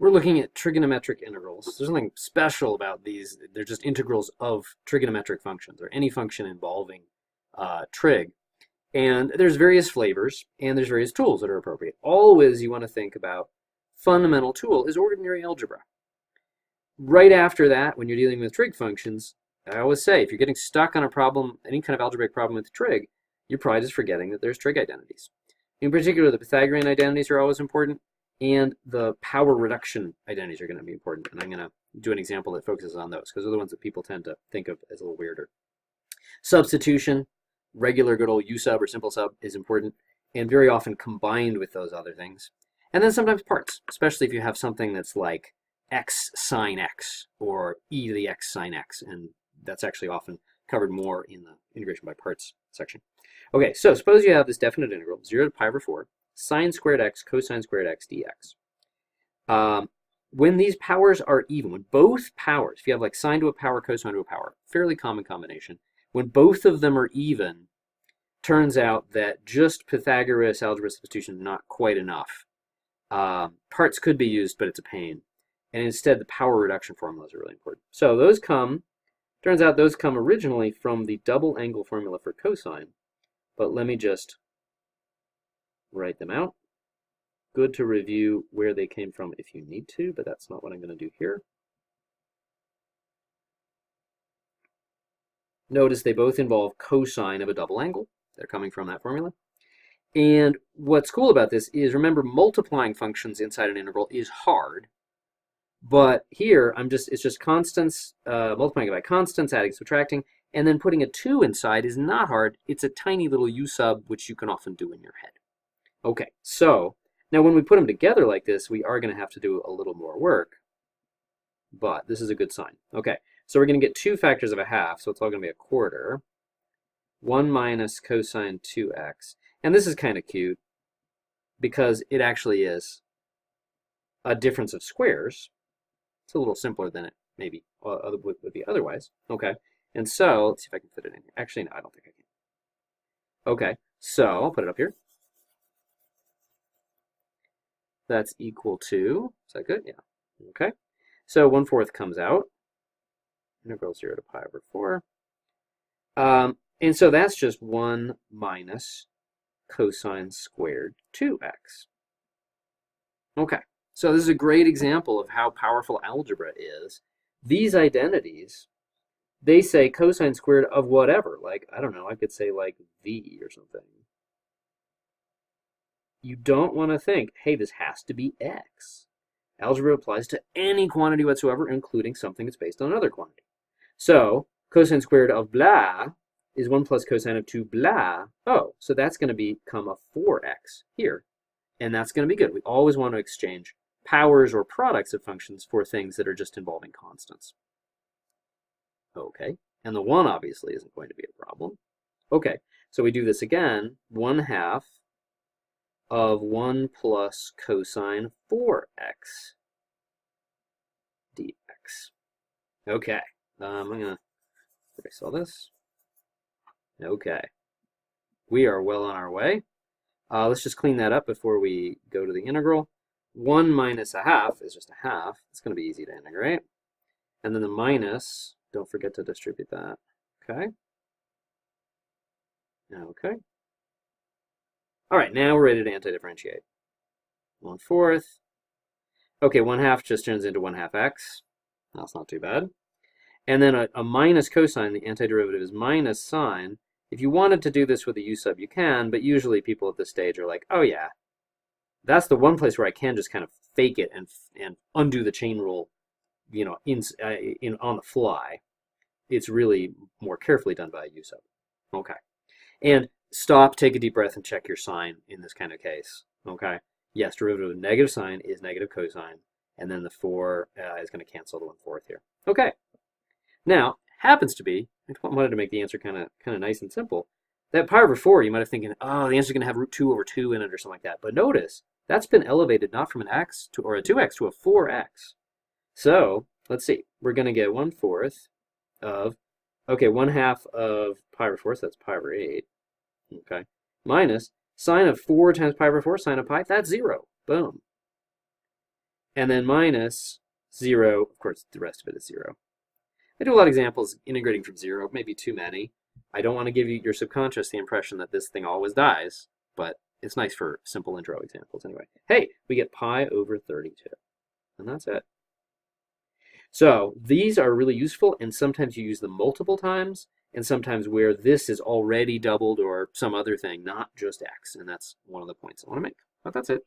We're looking at trigonometric integrals. There's nothing special about these. They're just integrals of trigonometric functions, or any function involving trig. And there's various flavors, and there's various tools that are appropriate. Always you want to think about fundamental tool is ordinary algebra. Right after that, when you're dealing with trig functions, I always say, if you're getting stuck on a problem, any kind of algebraic problem with trig, you're probably just forgetting that there's trig identities. In particular, the Pythagorean identities are always important, and the power reduction identities are going to be important. And I'm going to do an example that focuses on those, because they're the ones that people tend to think of as a little weirder. Substitution, regular good old U sub or simple sub is important, and very often combined with those other things. And then sometimes parts, especially if you have something that's like x sine x, or e to the x sine x, and that's actually often covered more in the integration by parts section. Okay, so suppose you have this definite integral, 0 to pi over 4, sine squared x cosine squared x dx. When these powers are even, when both powers, if you have like sine to a power, cosine to a power, fairly common combination, when both of them are even, turns out that just Pythagoras algebra substitution is not quite enough. Parts could be used, but it's a pain. And instead, the power reduction formulas are really important. So those come, turns out those come originally from the double angle formula for cosine. But let me just write them out. Good to review where they came from if you need to, but that's not what I'm going to do here. Notice they both involve cosine of a double angle. They're coming from that formula. And what's cool about this is, remember, multiplying functions inside an integral is hard. But here, it's just constants, multiplying it by constants, adding, subtracting, and then putting a 2 inside is not hard. It's a tiny little u sub, which you can often do in your head. Okay, so now when we put them together like this, we are going to have to do a little more work. But this is a good sign. Okay, so we're going to get 2 factors of a half, so it's all going to be a quarter. 1 minus cosine 2x. And this is kind of cute, because it actually is a difference of squares. It's a little simpler than it maybe would be otherwise. Okay, and so let's see if I can fit it in here. Actually, no, I don't think I can. Okay, so I'll put it up here. That's equal to, is that good? Yeah. Okay, so 1/4 comes out. Integral 0 to pi over 4. And so that's just 1 minus cosine squared 2x. Okay. So this is a great example of how powerful algebra is. These identities, they say cosine squared of whatever. Like, I don't know, I could say like v or something. You don't want to think, hey, this has to be x. Algebra applies to any quantity whatsoever, including something that's based on another quantity. So cosine squared of blah is 1 plus cosine of 2 blah. Oh, so that's going to become a 4x here. And that's going to be good. We always want to exchange powers or products of functions for things that are just involving constants. Okay, and the 1 obviously isn't going to be a problem. Okay, so we do this again. 1/2 of 1 plus cosine 4x dx. Okay, I'm going to erase all this. Okay, we are well on our way. Let's just clean that up before we go to the integral. 1 minus 1/2 is just 1/2. It's going to be easy to integrate. And then the minus, don't forget to distribute that. Okay. Okay. All right, now we're ready to antidifferentiate. 1/4. Okay, 1/2 just turns into 1/2 x. That's not too bad. And then a minus cosine, the antiderivative is minus sine. If you wanted to do this with a u sub, you can, but usually people at this stage are like, oh yeah, that's the one place where I can just kind of fake it and undo the chain rule, you know, on the fly. It's really more carefully done by a u sub. Okay, and stop, take a deep breath, and check your sign in this kind of case. Okay, yes, derivative of negative sine is negative cosine, and then the 4 is going to cancel the 1/4 here. Okay, now happens to be, I wanted to make the answer kind of nice and simple. That pi over 4, you might have thinking, oh, the answer is going to have root 2 over 2 in it or something like that. But notice, that's been elevated not from an x to, or a 2x to a 4x. So let's see, we're going to get 1/4 of, okay, 1/2 of pi over 4, so that's pi over 8. Okay, minus sine of 4 times pi over 4, sine of pi, that's 0. Boom. and then minus 0. Of course, the rest of it is 0. I do a lot of examples integrating from 0, maybe too many. I don't want to give you your subconscious the impression that this thing always dies, but it's nice for simple intro examples anyway. Hey, we get pi over 32, and that's it. So these are really useful, and sometimes you use them multiple times, and sometimes where this is already doubled or some other thing, not just x, and that's one of the points I want to make. But that's it.